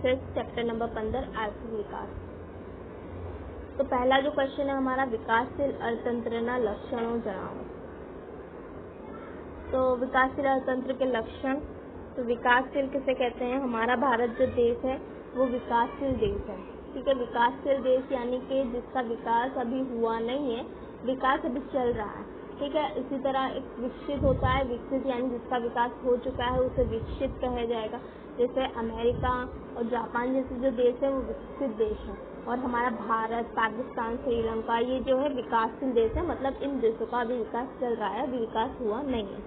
Process chapter number 15 आर्थिक विकास। तो पहला जो क्वेश्चन है हमारा, विकासशील अर्थतंत्रना लक्षणों जણાવો। तो विकासशील अर्थतंत्र के लक्षण, तो विकासशील किसे कहते हैं? हमारा भारत जो देश है वो विकासशील देश है, ठीक है। विकासशील देश यानी कि जिसका विकास अभी हुआ नहीं है, विकास अभी चल रहा है, ठीक है। इसी तरह एक विकसित होता है, विकसित यानी जिसका विकास हो चुका है उसे विकसित कहा जाएगा। जैसे अमेरिका और जापान जैसे जो देश है वो विकसित देश है, और हमारा भारत, पाकिस्तान, श्रीलंका ये जो है विकासशील देश है, मतलब इन देशों का अभी विकास चल रहा है, अभी विकास हुआ नहीं है।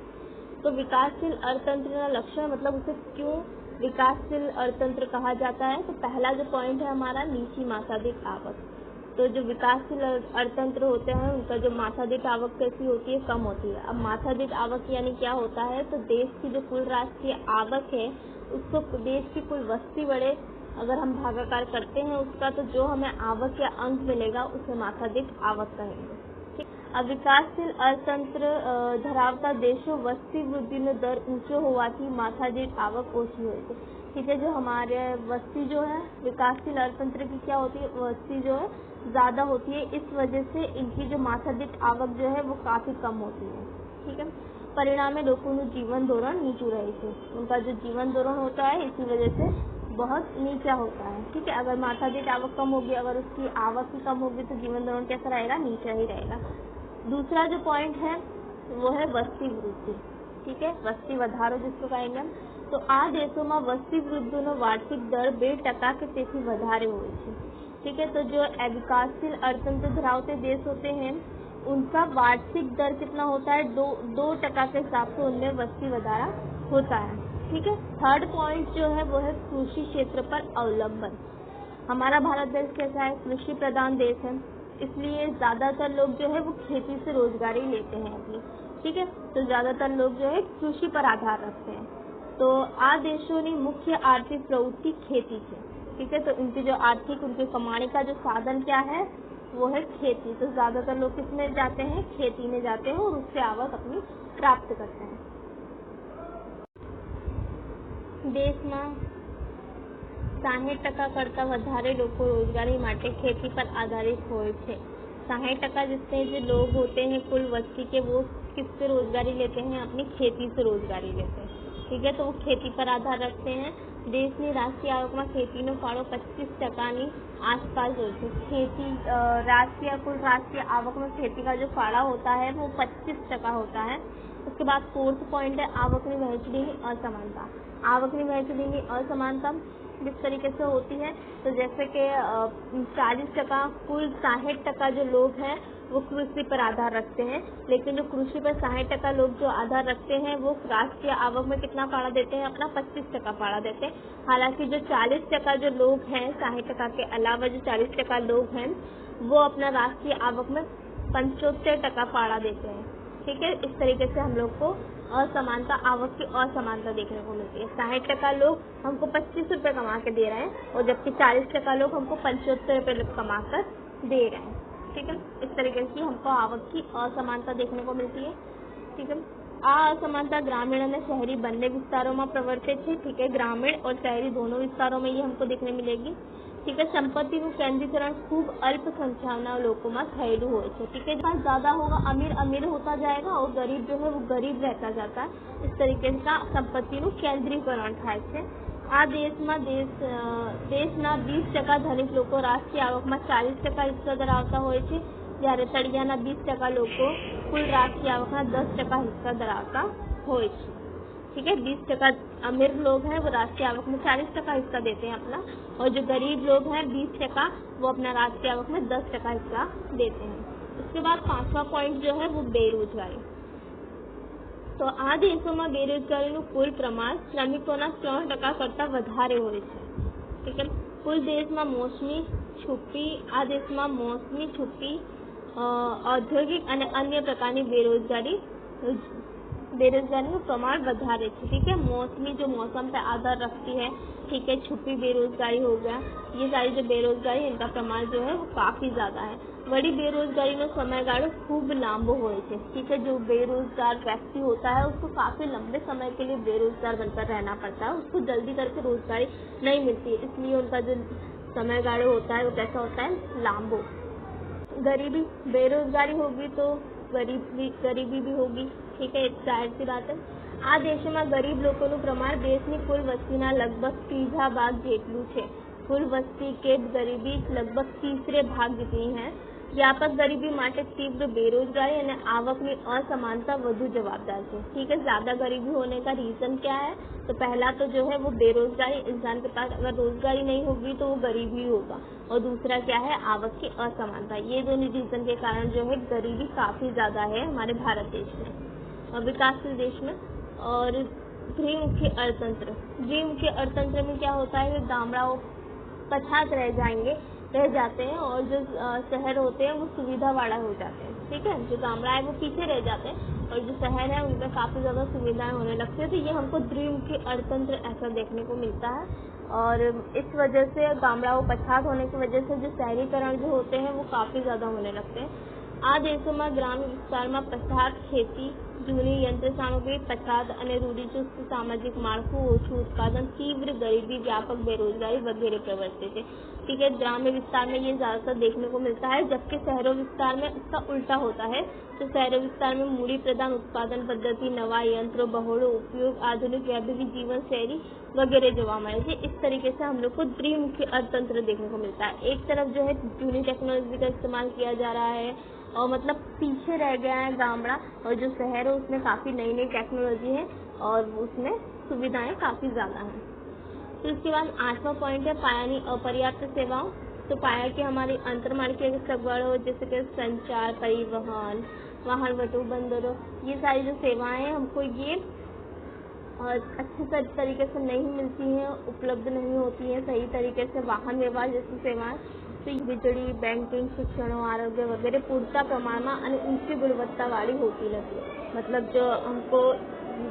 तो विकासशील अर्थतंत्र का लक्षण मतलब उसे क्यों विकासशील अर्थतंत्र कहा जाता है? तो पहला जो पॉइंट है हमारा, नीची मासाधिक आवक। तो जो विकासशील अर्थतंत्र होते हैं उनका जो मासाधिक आवक कैसी होती है? कम होती है। अब मासाधिक आवक यानी क्या होता है? तो देश की जो कुल राष्ट्रीय आवक है उसको देश की कुल वस्ती बढ़े अगर हम भागाकार करते हैं उसका, तो जो हमें आवक या अंक मिलेगा उसे मासाधिक आवक कहेंगे, ठीक। अब विकासशील अर्थतंत्र ધરાવતા देशों वस्ती वृद्धिનો दर ऊंचो होवाથી मासाधिक आवक ओછી હોય છે, ठीक है। जो हमारे वस्ती जो है विकासशील अर्थतंत्र की क्या होती है? वस्ती जो है ज्यादा होती है, इस वजह से इनकी जो मासाधिक आवक जो है वो काफी कम होती है, ठीक है। परिणामे लोगों जीवन धोरण नीचू रहे थे, उनका जो जीवन धोरण होता है इसी वजह से बहुत नीचा होता है, ठीक है। अगर मासाधिक आवक कम होगी, अगर उसकी आवक ही कम होगी तो जीवन धोरण कैसा रहेगा? नीचा ही रहेगा। दूसरा जो पॉइंट है वो है वस्ती वृद्धि, ठीक है, वस्ती વધારો जिसको कहेंगे हम। तो आ देशों में वस्ती वृद्धिનો वार्षिक दर 2% के તેથી વધારે હોય છે, ठीक है। तो जो विकासशील अर्थतंत्र धरावते देश होते हैं उनका वार्षिक दर कितना होता है? 2% के हिसाब से उनमें वस्ती વધારા होता है, ठीक है। थर्ड पॉइंट जो है वो है कृषि क्षेत्र पर अवलंबन। हमारा भारत देश कैसा है? कृषि प्रधान देश है, इसलिए ज्यादातर लोग जो है वो खेती से रोजगारी लेते हैं अपनी, ठीक है। तो ज्यादातर लोग जो है कृषि पर आधार रखते हैं। तो आ देशों की मुख्य आर्थिक प्रवृत्ति खेती है, ठीक है। तो इनकी जो आर्थिक, उनके कमाने का जो साधन क्या है वो है खेती। तो ज्यादातर लोग किस में जाते हैं? खेती में जाते हैं और उससे आवक अपनी प्राप्त करते हैं। देश में 60% करता વધારે લોકો रोजगारी માટે खेती पर आधारित હોય છે। 60% जितने जो लोग होते हैं कुल वस्ती के, वो किससे रोजगारी लेते हैं? अपनी खेती से रोजगारी लेते हैं, ठीक है। तो वो खेती पर आधार रखते हैं। देशની राष्ट्रीय आवक में ખેતીનો ફાળો 25% आसपास હોય છે। खेती कुल राष्ट्रीय आवक में खेती का जो फाड़ा होता है वो 25% होता है। उसके बाद फोर्थ पॉइंट है आवकनी वहेंचणीनी असमानता। आवकनी वहेंचणीनी असमानता किस तरीके से होती है? तो जैसे कि 40% कुल 60% जो लोग हैं वो कृषि पर आधार रखते हैं, लेकिन जो कृषि पर 60% लोग जो आधार रखते हैं वो राष्ट्रीय आवक में कितना फाड़ा देते हैं? अपना 25% फाड़ा देते हैं। हालांकि जो 40% जो लोग हैं, 60% के अलावा जो 40% लोग हैं वो अपना राष्ट्रीय आवक में 75% फाड़ा देते हैं, ठीक है। इस तरीके से हम लोग को असमानता, आवक की असमानता देखने को मिलती है। 60% लोग हमको 25 रुपये कमा के दे रहे हैं और जबकि 40% लोग हमको 75 रुपये कमा कर दे रहे हैं, ठीक है। इस तरीके से हमको आवक की असमानता देखने को मिलती है, ठीक है। आ असमानता ग्रामीण और शहरी બંને વિસ્તારોમાં પ્રવર્તે છે, ठीक है। ग्रामीण और शहरी दोनों विस्तारों में ये हमको देखने मिलेगी, ठीक है। संपत्तिનું केंद्रीकरण खूब अल्प संख्याના લોકોમાં થયેલું હોય છે, ठीक है। जितना ज्यादा होगा अमीर अमीर होता जाएगा और गरीब जो है वो गरीब रहता जाता है। इस तरीके का संपत्तिનું केंद्रीकरण થાય છે। આ દેશના 20% ધનિક લોકો રાષ્ટ્રીય આવકમાં 40% હિસ્સો ધરાવતા હોય છે, જ્યારે તળિયાના 20% લોકો कुल राष्ट्रीय आवक में 10% हिस्सा धरावता હોય છે, ठीक है। 20% अमीर लोग हैं वो राष्ट्रीय आवक में 40% हिस्सा देते हैं अपना, और जो गरीब लोग हैं 20% वो अपना राष्ट्रीय आवक में 10% हिस्सा देते हैं। उसके बाद 5वां पॉइंट जो है वो बेरोजगारी। तो आ देशों में बेरोजगारीનું कुल प्रमाण श्रमिकोના 3% करता વધારે હોય છે, ठीक है। कुल देश में मोसमी छुपी आ देश में मोसमी छुपी औद्योगिक અને अन्य प्रकारની बेरोजगारीનું प्रमाण વધારે છે, ठीक है। मौसमी जो मौसम पे आधार रखती है, ठीक है। छुपी बेरोजगारी हो गया, ये सारी जो बेरोजगारी इनका प्रमाण जो है वो काफी ज्यादा है। વળી બેરોજગારીનો સમયગાળો ખૂબ લાંબો હોય છે। ठीक है, जो बेरोजगार व्यक्ति होता है उसको काफी लंबे समय के लिए बेरोजगार बनकर रहना पड़ता है, उसको जल्दी करके रोजगारी नहीं मिलती है, इसलिए उनका जो समयगाळो होता है वो कैसा होता है, लांबो। गरीबी, बेरोजगारी होगी तो गरीबी भी होगी। ठीक है, जाहिर सी बात है। આ દેશમાં ગરીબ લોકોનું પ્રમાણ દેશની કુલ વસ્તીના લગભગ 3 ભાગ જેટલું છે। कुल वस्ती के गरीबी लगभग तीसरे भाग जितनी है। व्यापक गरीबी માટે तीव्र बेरोजगारी અને आवकની असमानता વધુ जवाबदार है। ठीक है, ज्यादा गरीबी होने का रीजन क्या है? तो पहला तो जो है वो बेरोजगारी, इंसान के पास अगर रोजगारी नहीं होगी तो वो गरीब ही होगा, और दूसरा क्या है, आवक की असमानता। ये दोनों रीजन के कारण जो है गरीबी काफी ज्यादा है हमारे भारत देश में और विकासशील देश में। और द्विमुखी अर्थतंत्र, द्विमुखी अर्थतंत्र में क्या होता है, गामड़ाओं पछात रह जाते हैं और जो शहर होते हैं वो सुविधा वाला हो जाते हैं। ठीक है, जो गामड़ा है वो पीछे रह जाते हैं और जो शहर है उनमें काफी ज्यादा सुविधाएं होने लगती है। तो ये हमको द्विमुखी अर्थतंत्र ऐसा देखने को मिलता है और इस वजह से गामड़ाओं पछात होने की वजह से जो शहरीकरण जो होते हैं वो काफी ज्यादा होने लगते हैं। આ દેશોમાં ગ્રામ્ય વિસ્તારમાં પછાત, ખેતી, જૂની યંત્ર સામગ્રી, પછાત અને રૂઢિચુસ્ત સામાજિક માળખું, ઓછું ઉત્પાદન, तीव्र गरीबी, व्यापक बेरोजगारी वगैरह प्रवर्तित है। ठीक है, ग्राम्य विस्तार में ये ज्यादातर देखने को मिलता है, जबकि शहरों विस्तार में इसका उल्टा होता है। तो शहरों विस्तार में मूड़ी प्रधान उत्पादन पद्धति, नवा यंत्र, बहुलो उपयोग, आधुनिक वैभवी जीवन शैली वगैरह जोवा मळे छे। इस तरीके से हम लोग को द्विमुखी अर्थतंत्र देखने को मिलता है। एक तरफ जो है जूनी टेक्नोलॉजी का इस्तेमाल किया जा रहा है और मतलब पीछे रह गया है गामड़ा, और जो शहर है उसमें काफी नई नई टेक्नोलॉजी है और उसमें सुविधाएं काफी ज्यादा हैं। तो इसके बाद 8वां पॉइंट है पायानी अपर्याप्त सेवाओं। तो पाया की हमारी अंतरमार्गीय सगवड़ों जैसे कि संचार, परिवहन, वाहन वटू, बंदरों, ये सारी जो सेवाएं हैं हमको ये अच्छे तरीके से नहीं मिलती हैं, उपलब्ध नहीं होती हैं सही तरीके से। वाहन व्यवहार जैसी सेवाएं, तो વીજળી, બેન્કિંग, શિક્ષણ, આરોગ્ય वगैरह પૂરતા પ્રમાણમાં અને ઊંચી ગુણવત્તાવાળી હોતી નથી। मतलब जो हमको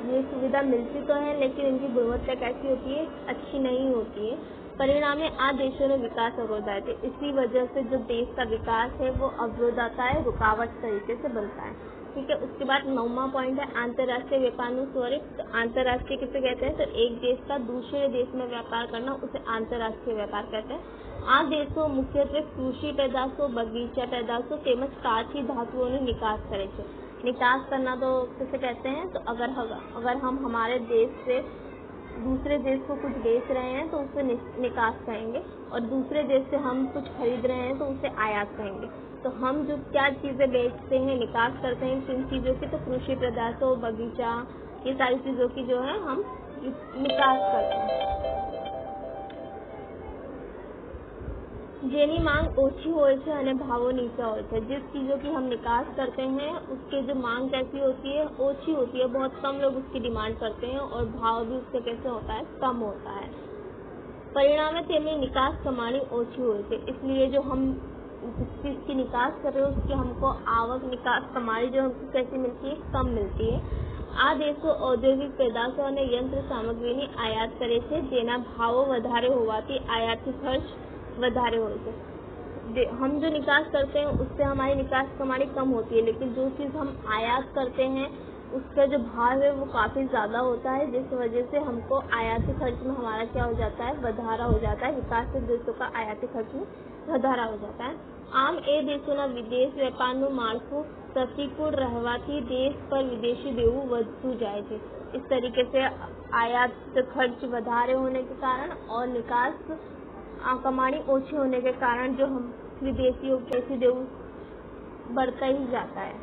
ये सुविधा मिलती तो है लेकिन इनकी गुणवत्ता कैसी होती है, अच्छी नहीं होती है। परिणामे आ देशों में विकास अवरोधाए थे। इसी वजह से जो देश का विकास है वो अवरोध आता है, रुकावट तरीके से बनता है। ठीक है, उसके बाद 9वां पॉइंट है अंतर्राष्ट्रीय व्यापार स्वरूप। तो अंतर्राष्ट्रीय किसे कहते हैं, तो एक देश का दूसरे देश में व्यापार करना उसे अंतर्राष्ट्रीय व्यापार कहते हैं। आ देशों मुख्यत्वे कृषि पैदाशों, बगीचा पैदाशों તેમજ કાચી ધાતુઓનો નિકાસ કરે છે। निकास करना तो किसे कहते हैं, तो अगर हम हमारे देश से दूसरे देश को कुछ बेच रहे हैं तो उसे निकास कहेंगे, और दूसरे देश से हम कुछ खरीद रहे हैं तो उसे आयात कहेंगे। तो हम जो क्या चीजें बेचते हैं, निकास करते हैं किन चीजों की, तो कृषि पदार्थों, बगीचा, ये सारी चीजों की जो है हम निकास करते हैं। જેની માંગ ઓછી હોય છે અને ભાવો નીચા હોય છે। जिस चीजों की हम निकास करते हैं उसके जो मांग कैसी होती है, ओछी होती है, बहुत कम लोग उसकी डिमांड करते हैं और भाव भी उससे कैसे होता है, कम होता है। परिणाम में तेमनी निकास कमानी ओछी હોય છે। इसलिए जो हम जिस चीज की निकास कर रहे हैं उसकी हमको आवक, निकास कमानी जो हमको कैसी मिलती है, कम मिलती है। आ देशो औद्योगिक पेदाशो અને यंत्र सामग्रीની आयात करे છે, જેના ભાવો વધારે હોવાથી आयाती खर्च વધારે હોય છે। हम जो निकास करते हैं उससे हमारी निकास कमानी कम होती है, लेकिन जो चीज हम आयात करते हैं उसका जो भाव है वो काफी ज्यादा होता है, जिस वजह से हमको आयाती खर्च में हमारा क्या हो जाता है, વધારા हो जाता है। विकासशील देशों का आयाती खर्च में વધારા हो जाता है। आम ए देशों विदेश व्यापारનું माળખું प्रतिकूल रहवाથી देश पर विदेशी देવું વધતું જાય છે। इस तरीके से आयात खर्च વધારે होने के कारण और निकास कमानी ओछी होने के कारण जो हम विदेशियों के देવું बढ़ता ही जाता है।